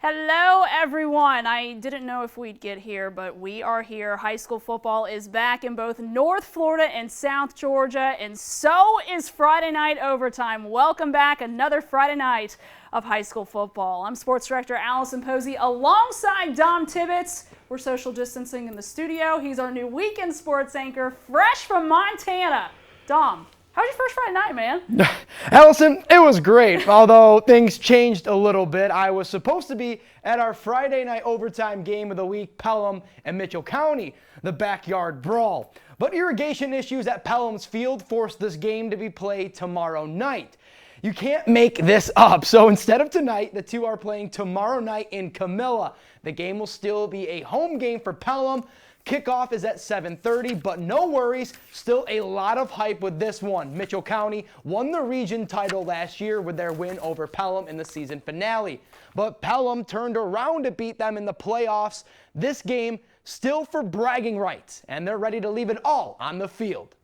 Hello, everyone. I didn't know if we'd get here, but we are here. High school football is back in both North Florida and South Georgia, and so is Friday night overtime. Welcome back, another Friday night of high school football. I'm Sports Director Allison POSEY alongside Dom Tibbetts. We're social distancing in the studio. He's our new weekend sports anchor, fresh from Montana. Dom, how was your first Friday night, man? Allison, it was great, although things changed a little bit. I was supposed to be at our Friday night overtime game of the week, Pelham and Mitchell County, the backyard brawl. But irrigation issues at Pelham's field forced this game to be played tomorrow night. You can't make this up, so instead of tonight, the two are playing tomorrow night in Camilla. The game will still be a home game for Pelham. Kickoff is at 7:30, but no worries, still a lot of hype with this one. Mitchell County won the region title last year with their win over Pelham in the season finale. But Pelham turned around to beat them in the playoffs. This game still for bragging rights, and they're ready to leave it all on the field.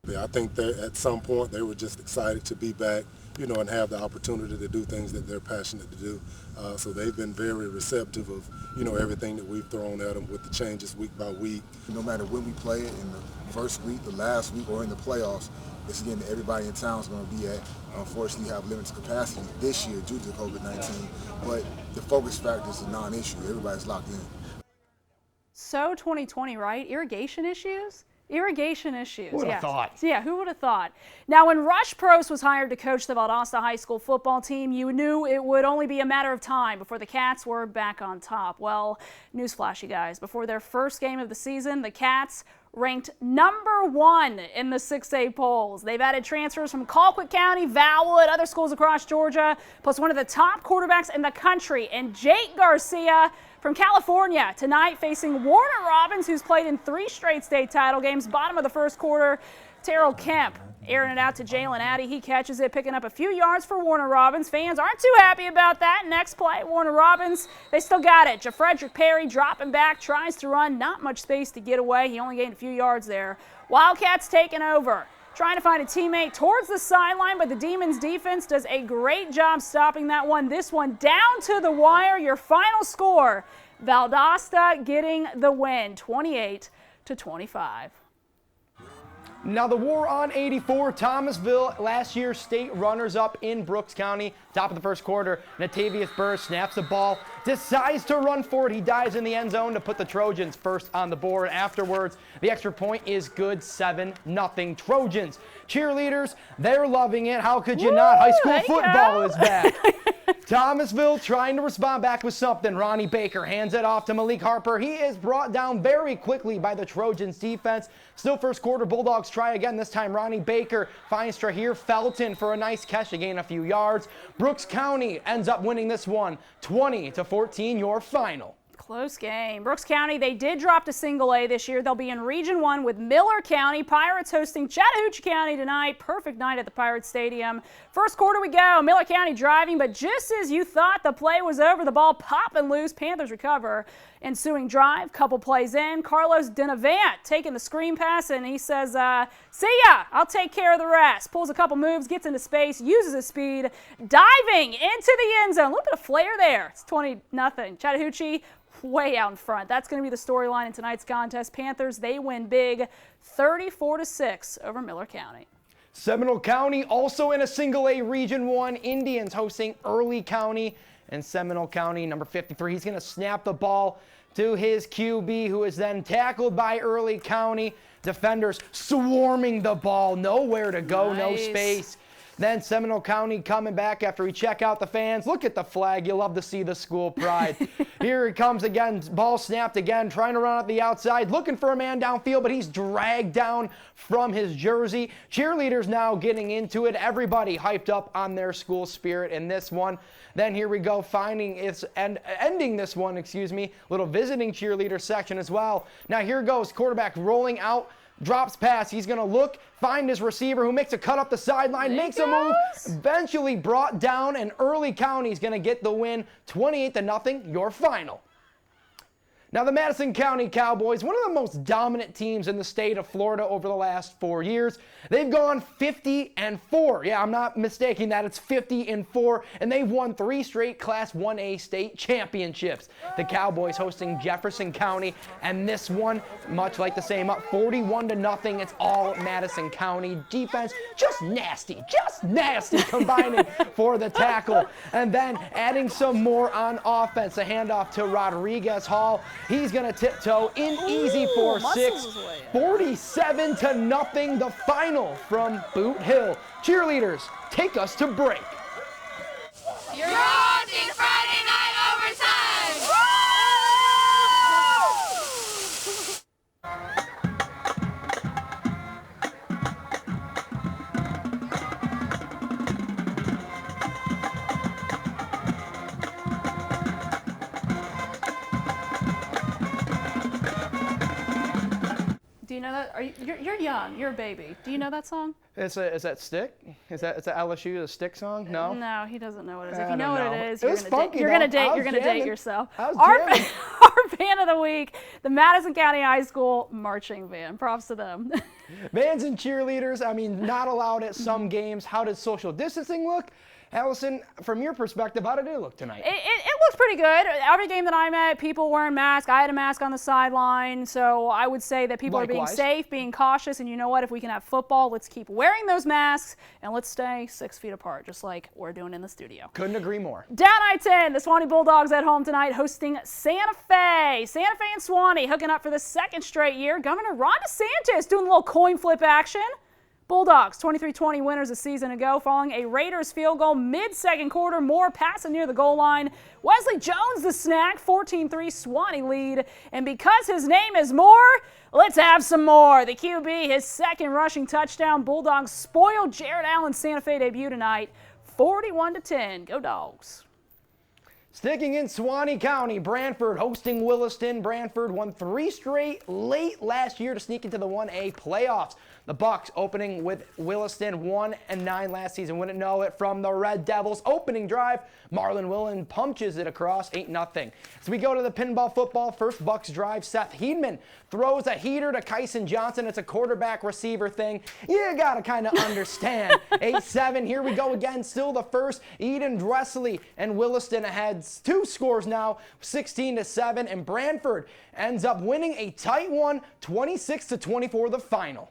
Yeah, I think that at some point they were just excited to be back, and have the opportunity to do things that they're passionate to do. So they've been very receptive of, everything that we've thrown at them with the changes week by week. No matter when we play it, in the first week, the last week, or in the playoffs, it's again that everybody in town is going to be at. Unfortunately, you have limited capacity this year due to COVID-19, but the focus factor is a non-issue. Everybody's locked in. So 2020, right? Irrigation issues? Irrigation issues. Who would have thought? Yeah, who would have thought? Now, when Rush Prost was hired to coach the Valdosta High School football team, you knew it would only be a matter of time before the Cats were back on top. Well, newsflash, you guys. Before their first game of the season, the Cats ranked #1 in the 6A polls. They've added transfers from Colquitt County, VALWOOD, other schools across Georgia, plus one of the top quarterbacks in the country, and Jake Garcia from California tonight facing Warner Robins, who's played in 3 straight state title games. Bottom of the first quarter, Terrell Kemp airing it out to Jalen Addy. He catches it, picking up a few yards for Warner Robins. Fans aren't too happy about that. Next play, Warner Robins, they still got it. JeFrederick Perry dropping back, tries to run, not much space to get away. He only gained a few yards there. Wildcats taking over, trying to find a teammate towards the sideline, but the Demons defense does a great job stopping that one. This one down to the wire. Your final score, Valdosta getting the win, 28-25. Now the war on 84, Thomasville, last year's state runners-up in Brooks County. Top of the first quarter, Natavius Burr snaps the ball, decides to run for it. He dives in the end zone to put the Trojans first on the board. Afterwards, the extra point is good, 7-0 Trojans. Cheerleaders, they're loving it. How could you not? High school football is back. Thomasville trying to respond back with something. Ronnie Baker hands it off to Malik Harper. He is brought down very quickly by the Trojans defense. Still first quarter, Bulldogs try again. This time Ronnie Baker finds Trahir Felton for a nice catch to gain a few yards. Brooks County ends up winning this one, 20-14, your final. Close game. Brooks County, they did drop to single A this year. They'll be in Region 1 with Miller County. Pirates hosting Chattahoochee County tonight. Perfect night at the Pirates Stadium. First quarter we go. Miller County driving, but just as you thought the play was over, the ball popping loose. Panthers recover. Ensuing drive, couple plays in. Carlos Denavant taking the screen pass, and he says, see ya, I'll take care of the rest. Pulls a couple moves, gets into space, uses his speed, diving into the end zone. A little bit of flair there. It's 20-0. Chattahoochee way out in front. That's going to be the storyline in tonight's contest. Panthers, they win big, 34-6 over Miller County. Seminole County also in a single A Region 1. Indians hosting Early County, and Seminole County, number 53, he's going to snap the ball to his QB, who is then tackled by Early County. Defenders swarming the ball, nowhere to go, no space. Then Seminole County coming back after we check out the fans. Look at the flag. You love to see the school pride. Here it comes again. Ball snapped again, trying to run out the outside, looking for a man downfield, but he's dragged down from his jersey. Cheerleaders now getting into it. Everybody hyped up on their school spirit in this one. Then here we go, ending this one, little visiting cheerleader section as well. Now here goes, quarterback rolling out. Drops pass. He's going to look, find his receiver who makes a cut up the sideline, makes a move, eventually brought down, and Early County is going to get the win, 28-0, your final. Now, the Madison County Cowboys, one of the most dominant teams in the state of Florida over the last 4 years. They've gone 50-4. Yeah, I'm not mistaking that. It's 50-4, and they've won 3 straight Class 1A state championships. The Cowboys hosting Jefferson County, and this one, much like the same, up 41-0. It's all Madison County defense. Just nasty combining for the tackle. And then adding some more on offense. A handoff to Rodriguez Hall. He's going to tiptoe in easy for 6. 47-0, the final from Boot Hill. Cheerleaders, take us to break. You're watching Friday Night Overtime! Do you know that? You're young. You're a baby. Do you know that song? Is that Stick? Is that LSU, the Stick song? No? No, he doesn't know what it is. I If you know don't what know. it is, It was funky, you're gonna though. I was date jamming. yourself. I was Our jamming. fan of the week, the Madison County High School marching band. Props to them. Bands and cheerleaders, I mean, not allowed at some games. How did social distancing look? Allison, from your perspective, how did it look tonight? It looks pretty good. Every game that I'm at, people wearing masks. I had a mask on the sideline, so I would say that people are being Likewise. safe, being cautious, and you know what? If we can have football, let's keep wearing those masks, and let's stay 6 feet apart, just like we're doing in the studio. Couldn't agree more. Down I-10, the Suwannee Bulldogs at home tonight hosting Santa Fe. Santa Fe and Suwannee hooking up for the 2nd straight year. Governor Ron DeSantis doing a little coin flip action. Bulldogs 23-20 winners a season ago following a Raiders field goal mid-second quarter. Moore passing near the goal line. Wesley Jones the snack, 14-3 Suwannee lead. And because his name is Moore, let's have some more. The QB, his 2nd rushing touchdown. Bulldogs spoiled Jared Allen's Santa Fe debut tonight, 41-10. Go Dogs. Sticking in Suwannee County, Branford hosting Williston. Branford won 3 straight late last year to sneak into the 1A playoffs. The Bucks opening with Williston 1-9 last season. Wouldn't know it from the Red Devils. Opening drive, Marlon Willen punches it across 8-0. So we go to the pinball football. First Bucks drive, Seth Heedman throws a heater to Kyson Johnson. It's a quarterback receiver thing. You got to kind of understand. 8-7, here we go again. Still the first. Eden Dressley and Williston ahead 2 scores now, 16-7. And Branford ends up winning a tight one, 26-24 the final.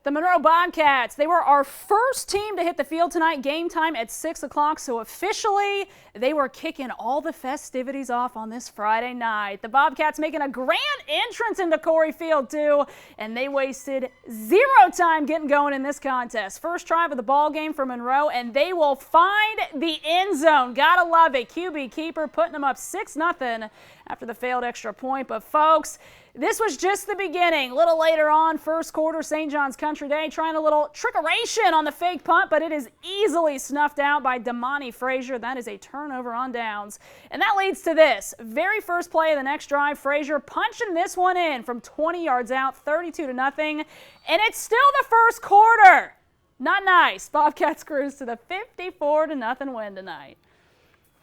The Monroe Bobcats, they were our first team to hit the field tonight, game time at 6 o'clock, so officially they were kicking all the festivities off on this Friday night. The Bobcats making a grand entrance into Corey Field too, and they wasted 0 time getting going in this contest. First drive of the ball game for Monroe, and they will find the end zone. Gotta love it. QB keeper putting them up 6-0 after the failed extra point, but folks, this was just the beginning. A little later on, first quarter, St. John's Country Day trying a little trickeration on the fake punt, but it is easily snuffed out by Damani Frazier. That is a turnover on downs. And that leads to this. Very first play of the next drive, Frazier punching this one in from 20 yards out, 32-0. And it's still the first quarter. Not nice. Bobcats cruise to the 54-0 win tonight.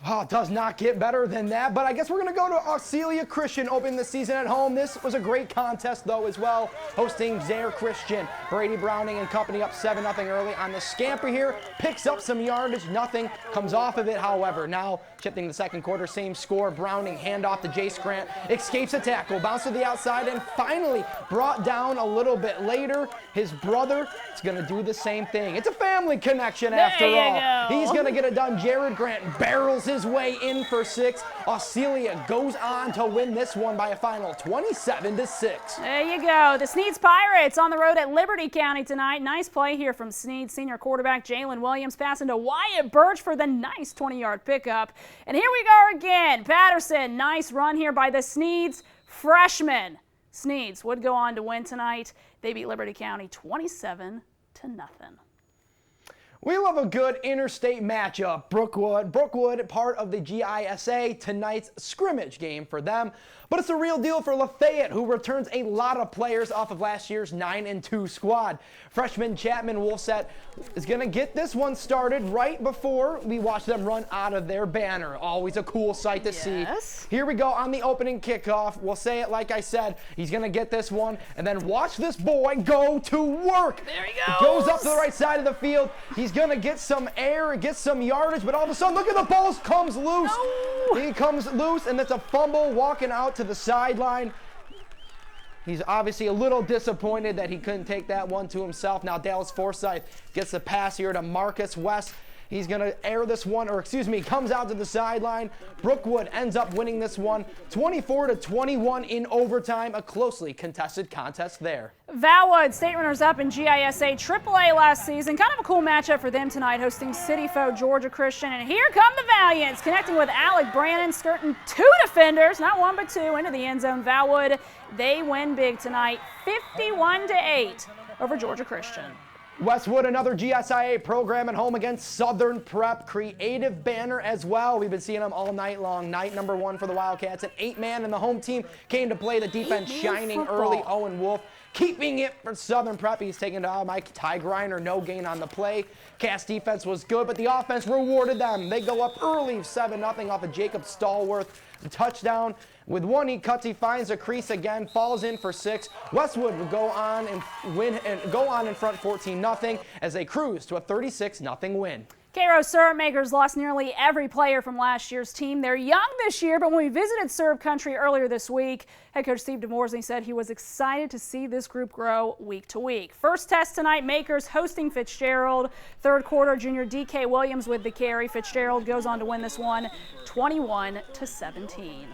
Oh, it does not get better than that, but I guess we're going to go to Auxilia Christian opening the season at home. This was a great contest, though, as well, hosting Zaire Christian. Brady Browning and company up 7-0 early on the scamper here, picks up some yardage, nothing comes off of it, however. Now, shifting the second quarter, same score, Browning, handoff to Jace Grant, escapes a tackle, bounce to the outside, and finally brought down a little bit later. His brother is going to do the same thing. It's a family connection after all. Go. He's going to get it done. Jared Grant barrels his way in for 6. Auxilia goes on to win this one by a final 27-6. There you go. The SNEADS Pirates on the road at Liberty County tonight. Nice play here from SNEADS senior quarterback Jalen Williams passing to Wyatt Birch for the nice 20-yard pickup. And here we go again. Patterson, nice run here by the SNEADS freshman. SNEADS would go on to win tonight. They beat Liberty County 27-0. We love a good interstate matchup. Brookwood, part of the GISA, tonight's scrimmage game for them. But it's a real deal for Lafayette, who returns a lot of players off of last year's 9-2 squad. Freshman Chapman Wolfset is going to get this one started right before we watch them run out of their banner. Always a cool sight to see. Here we go on the opening kickoff. We'll say it like I said. He's going to get this one, and then watch this boy go to work. There he goes. He goes up to the right side of the field. He's going to get some air and get some yardage, but all of a sudden, look at the ball comes loose. No. He comes loose, and that's a fumble walking out to the sideline. He's obviously a little disappointed that he couldn't take that one to himself. Now Dallas Forsyth gets the pass here to Marcus West. He's going to air this one, or excuse me, comes out to the sideline. Brookwood ends up winning this one 24-21 in overtime. A closely contested contest there. VALWOOD, state runners-up in GISA AAA last season. Kind of a cool matchup for them tonight, hosting City Foe Georgia Christian. And here come the Valiants, connecting with Alec Brannon, skirting two defenders, not one but two, into the end zone. VALWOOD, they win big tonight, 51-8 over Georgia Christian. Westwood, another GSIA program at home against Southern Prep. Creative banner as well. We've been seeing them all night long. Night number one for the Wildcats. An 8-man, and the home team came to play the defense, shining early. Owen Wolf keeping it for Southern Prep. He's taken it out. Mike Ty Griner, no gain on the play. Cass defense was good, but the offense rewarded them. They go up early, 7-0 off of Jacob Stallworth. Touchdown. With one, he cuts, he finds a crease again, falls in for 6. Westwood would go on and win and go on in front 14-0 as they cruise to a 36-0 win. CAIRO syrup makers lost nearly every player from last year's team. They're young this year, but when we visited Syrup Country earlier this week, head coach Steve DeMorsey said he was excited to see this group grow week to week. First test tonight, Makers hosting FITZGERALD. Third quarter, junior DK Williams with the carry. FITZGERALD goes on to win this one 21-17.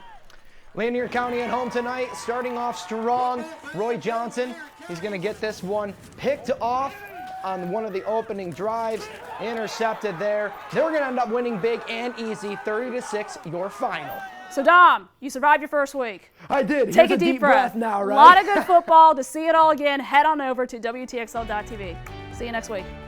Lanier County at home tonight, starting off strong. Roy Johnson, he's going to get this one picked off on one of the opening drives, intercepted there. They're going to end up winning big and easy, 30-6, your final. So Dom, you survived your first week. I did. Take Here's a deep breath now, right? A lot of good football. To see it all again, head on over to WTXL.tv. See you next week.